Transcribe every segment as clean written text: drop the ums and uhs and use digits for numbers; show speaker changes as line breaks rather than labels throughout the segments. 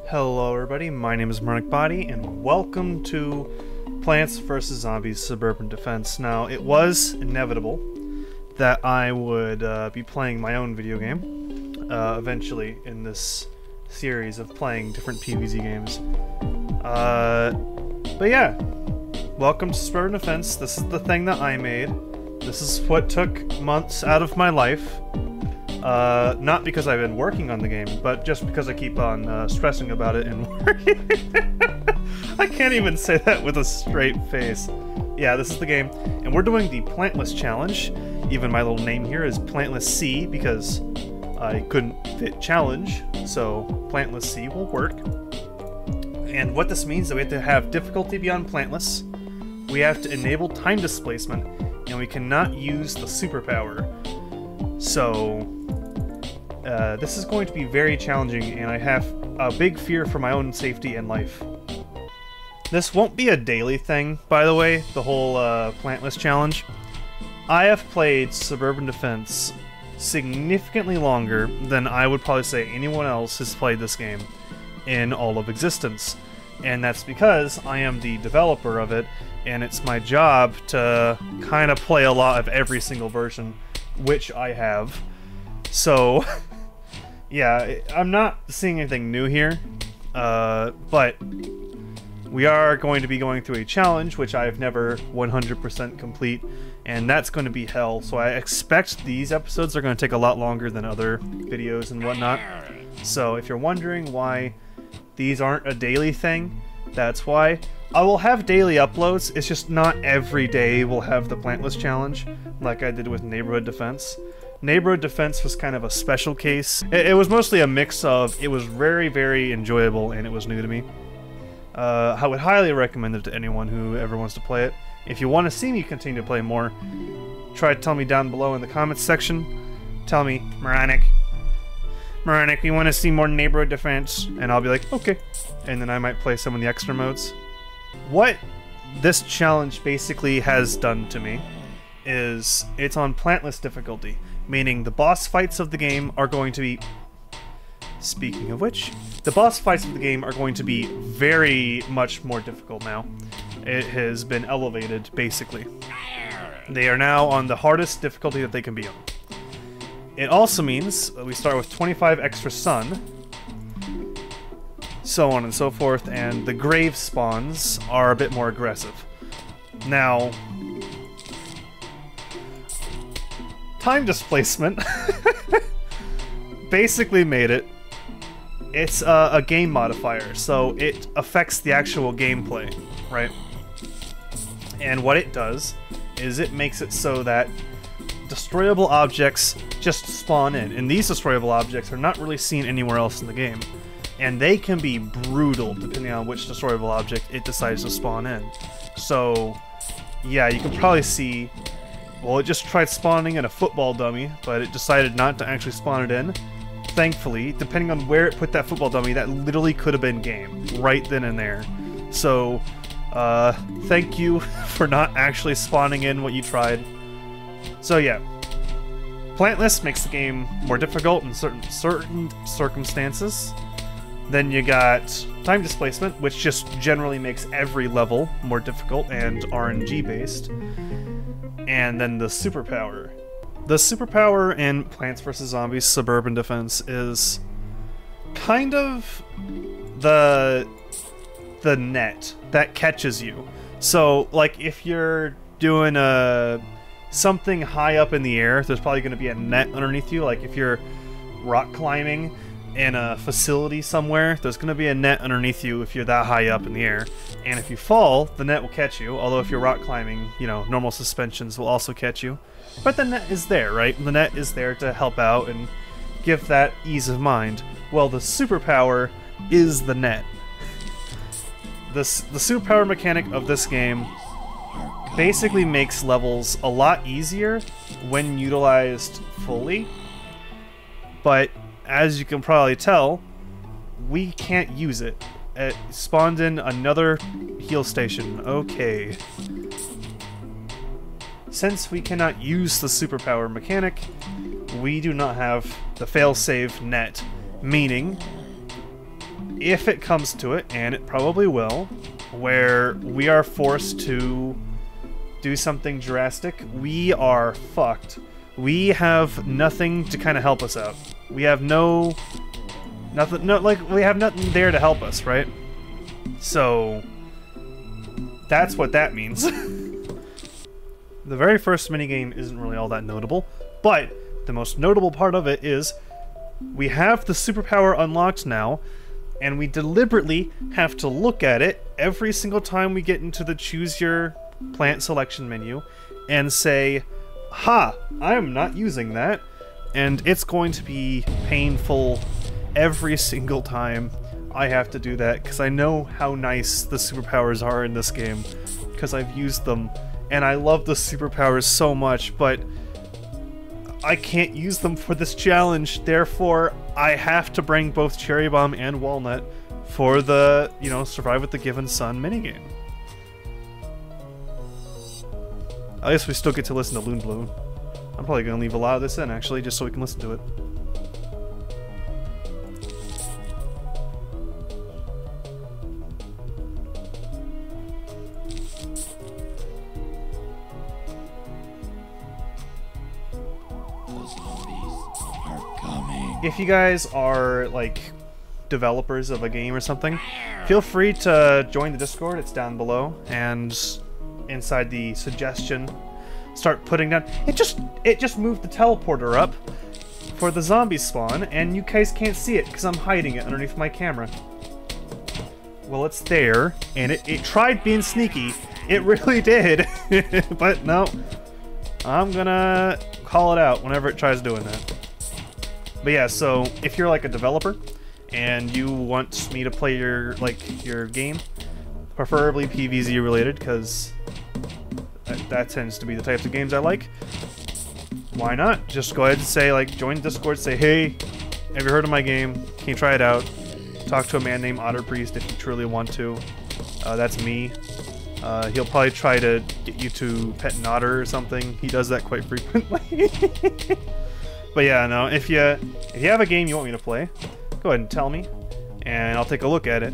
Hello everybody, my name is MoronicBody, and welcome to Plants vs. Zombies Suburban Defense. Now, it was inevitable that I would be playing my own video game eventually in this series of playing different PvZ games. But yeah, welcome to Suburban Defense. This is the thing that I made. This is what took months out of my life. Not because I've been working on the game, but just because I keep on stressing about it and working. I can't even say that with a straight face. Yeah, this is the game, and we're doing the Plantless Challenge. Even my little name here is Plantless C because I couldn't fit Challenge, so Plantless C will work. And what this means is that we have to have difficulty beyond Plantless, we have to enable time displacement, and we cannot use the superpower. So this is going to be very challenging, and I have a big fear for my own safety and life. This won't be a daily thing, by the way, the whole Plantless Challenge. I have played Suburban Defense significantly longer than I would probably say anyone else has played this game in all of existence. And that's because I am the developer of it, and it's my job to kind of play a lot of every single version, which I have. So, yeah, I'm not seeing anything new here, but we are going to be going through a challenge, which I've never 100% complete, and that's going to be hell. So I expect these episodes are going to take a lot longer than other videos and whatnot. So if you're wondering why these aren't a daily thing, that's why. I will have daily uploads, it's just not every day we'll have the Plantless Challenge, like I did with Neighborhood Defense. Neighborhood Defense was kind of a special case. It was mostly a mix of, it was very, very enjoyable and it was new to me. I would highly recommend it to anyone who ever wants to play it. If you want to see me continue to play more, try to tell me down below in the comments section. Tell me, Moronic, we want to see more Neighborhood Defense, and I'll be like, okay. And then I might play some of the extra modes. What this challenge basically has done to me is it's on Plantless difficulty, meaning the boss fights of the game are going to be... Speaking of which, the boss fights of the game are going to be very much more difficult now. It has been elevated, basically. They are now on the hardest difficulty that they can be on. It also means that we start with 25 extra sun, so on and so forth, and the grave spawns are a bit more aggressive. Now, time displacement basically made it. It's a game modifier, so it affects the actual gameplay, right? And what it does is it makes it so that destroyable objects just spawn in, and these destroyable objects are not really seen anywhere else in the game. And they can be brutal depending on which destroyable object it decides to spawn in. So, yeah, you can probably see, well, it just tried spawning in a football dummy, but it decided not to actually spawn it in. Thankfully, depending on where it put that football dummy, that literally could have been game, right then and there. So, thank you for not actually spawning in what you tried. So yeah, Plantless makes the game more difficult in certain circumstances. Then you got time displacement, which just generally makes every level more difficult and RNG based. And then the superpower. The superpower in Plants vs. Zombies Suburban Defense is kind of the net that catches you. So, like, if you're doing something high up in the air, there's probably going to be a net underneath you. Like, if you're rock climbing in a facility somewhere, there's going to be a net underneath you if you're that high up in the air. And if you fall, the net will catch you. Although if you're rock climbing, you know, normal suspensions will also catch you. But the net is there, right? The net is there to help out and give that ease of mind. Well, the superpower is the net. The superpower mechanic of this game basically makes levels a lot easier when utilized fully. But as you can probably tell, we can't use it. It spawned in another heal station. Okay. Since we cannot use the superpower mechanic, we do not have the failsafe net, meaning if it comes to it, and it probably will, where we are forced to do something drastic, we are fucked. We have nothing to kind of help us out. We have nothing, we have nothing there to help us, right? So that's what that means. The very first minigame isn't really all that notable, but the most notable part of it is we have the superpower unlocked now, and we deliberately have to look at it every single time we get into the choose your plant selection menu and say, ha, I'm not using that, and it's going to be painful every single time I have to do that, because I know how nice the superpowers are in this game, because I've used them, and I love the superpowers so much, but I can't use them for this challenge, therefore I have to bring both Cherry Bomb and Walnut for the, you know, Survive with the Given Sun minigame. At least we still get to listen to Loon Bloom. I'm probably going to leave a lot of this in, actually, just so we can listen to it. If you guys are, like, developers of a game or something, feel free to join the Discord, it's down below, and inside the suggestion, start putting down... It just moved the teleporter up for the zombie spawn, and you guys can't see it because I'm hiding it underneath my camera. Well, it's there, and it tried being sneaky. It really did. But no, I'm gonna call it out whenever it tries doing that. But yeah, so if you're like a developer and you want me to play your game, preferably PvZ related, because that tends to be the types of games I like, why not? Just go ahead and say, like, join Discord, say, hey, have you heard of my game? Can you try it out? Talk to a man named Otter Priest if you truly want to. That's me. He'll probably try to get you to pet an otter or something. He does that quite frequently. But yeah, no, if you have a game you want me to play, go ahead and tell me, and I'll take a look at it.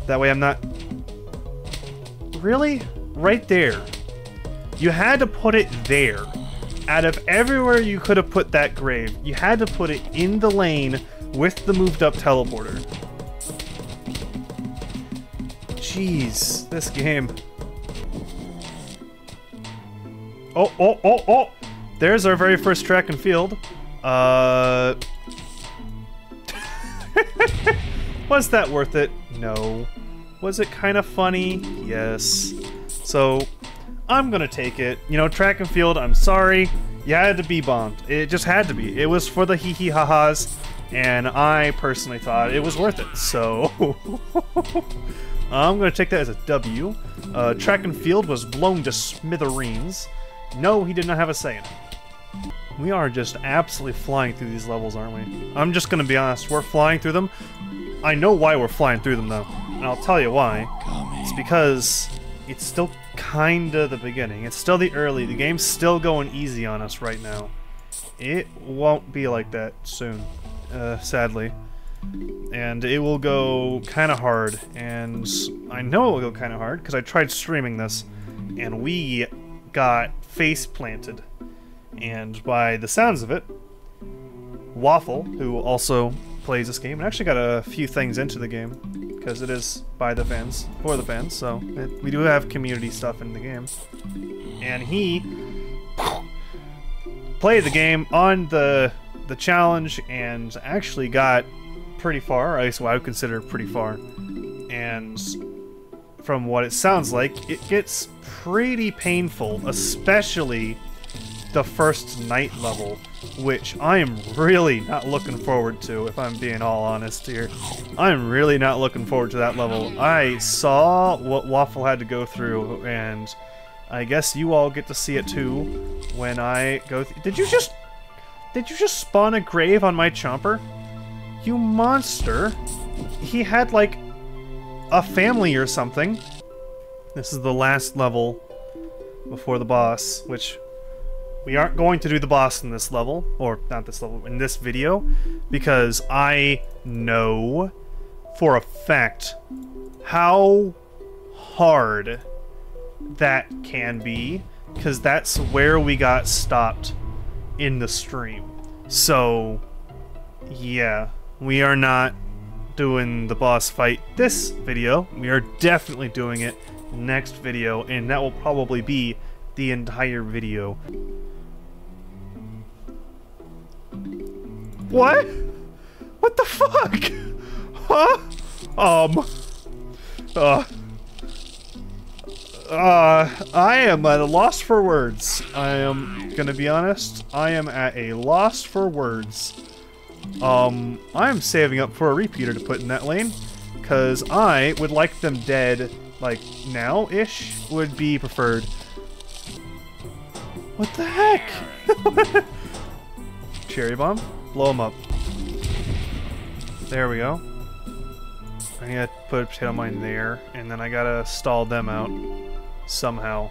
That way I'm not... Really? Right there. You had to put it there. Out of everywhere you could have put that grave, you had to put it in the lane with the moved up teleporter. Jeez, this game. Oh, oh, oh, oh! There's our very first track and field. Was that worth it? No. Was it kind of funny? Yes. So, I'm gonna take it. You know, track and field, I'm sorry. You had to be bombed. It just had to be. It was for the hee-hee ha-has, and I personally thought it was worth it, so... I'm gonna take that as a W. Track and field was blown to smithereens. No, he did not have a say in it. We are just absolutely flying through these levels, aren't we? I'm just gonna be honest, we're flying through them. I know why we're flying through them, though, and I'll tell you why. It's because it's still kinda the beginning. It's still the game's still going easy on us right now. It won't be like that soon, sadly. And it will go kinda hard, and I know it will go kinda hard, because I tried streaming this, and we got face planted. And by the sounds of it, Waffle, who also plays this game, and actually got a few things into the game, because it is by the fans, for the fans, so we do have community stuff in the game. And he played the game on the challenge and actually got pretty far, or at least what I would consider pretty far. And from what it sounds like, it gets pretty painful, especially the first night level, which I am really not looking forward to, if I'm being all honest here. I'm really not looking forward to that level. I saw what Waffle had to go through, and I guess you all get to see it too when I go Did you just spawn a grave on my chomper? You monster! He had, like, a family or something. This is the last level before the boss, which we aren't going to do the boss in this level, or not this level, in this video, because I know for a fact how hard that can be, because that's where we got stopped in the stream. So, yeah, we are not doing the boss fight this video. We are definitely doing it next video, and that will probably be the entire video. What? What the fuck? Huh? I am at a loss for words. I am gonna be honest. I am at a loss for words. I'm saving up for a repeater to put in that lane, cause I would like them dead, like now-ish would be preferred. What the heck? Cherry bomb? Blow them up. There we go. I need to put a potato mine there, and then I gotta stall them out somehow.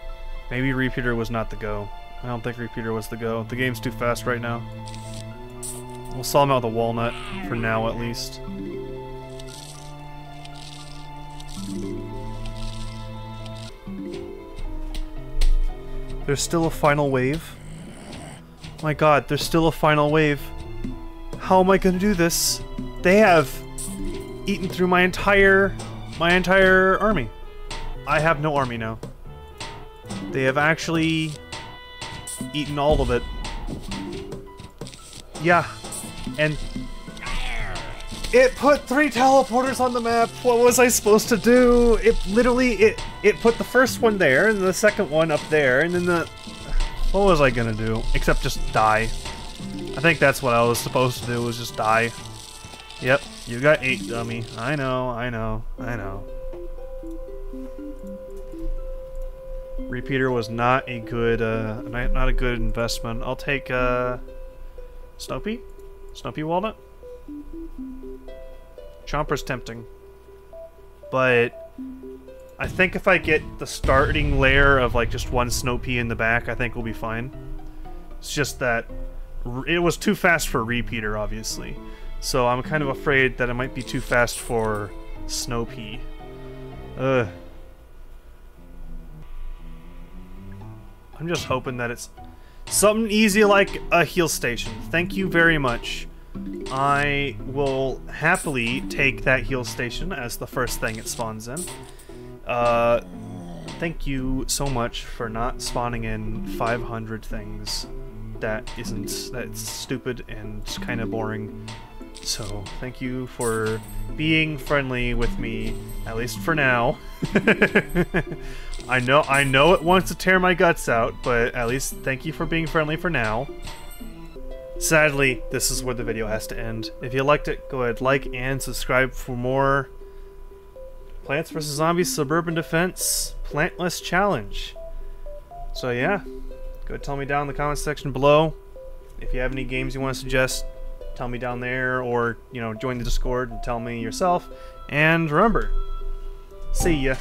Maybe repeater was not the go. I don't think repeater was the go. The game's too fast right now. We'll stall them out with a walnut, for now at least. There's still a final wave. My god, there's still a final wave. How am I gonna do this? They have eaten through my entire army. I have no army now. They have actually eaten all of it. Yeah, and it put 3 teleporters on the map. What was I supposed to do? It literally, it put the first one there, and the second one up there, and then the... What was I gonna do? Except just die. I think that's what I was supposed to do, was just die. Yep, you got 8, dummy. I know, I know, I know. Repeater was not a good, not a good investment. I'll take, Snoopy? Snoopy Walnut? Chomper's tempting. But I think if I get the starting layer of, like, just 1 Snoopy in the back, I think we'll be fine. It's just that it was too fast for Repeater, obviously. So I'm kind of afraid that it might be too fast for Snoopy. Ugh. I'm just hoping that it's something easy like a heal station. Thank you very much. I will happily take that heal station as the first thing it spawns in. Thank you so much for not spawning in 500 things. That's stupid and kind of boring. So, thank you for being friendly with me, at least for now. I know it wants to tear my guts out, but at least thank you for being friendly for now. Sadly, this is where the video has to end. If you liked it, go ahead, like and subscribe for more Plants vs. Zombies Suburban Defense Plantless Challenge. So yeah, go tell me down in the comments section below. If you have any games you want to suggest, tell me down there, or, you know, join the Discord and tell me yourself. And remember, see ya.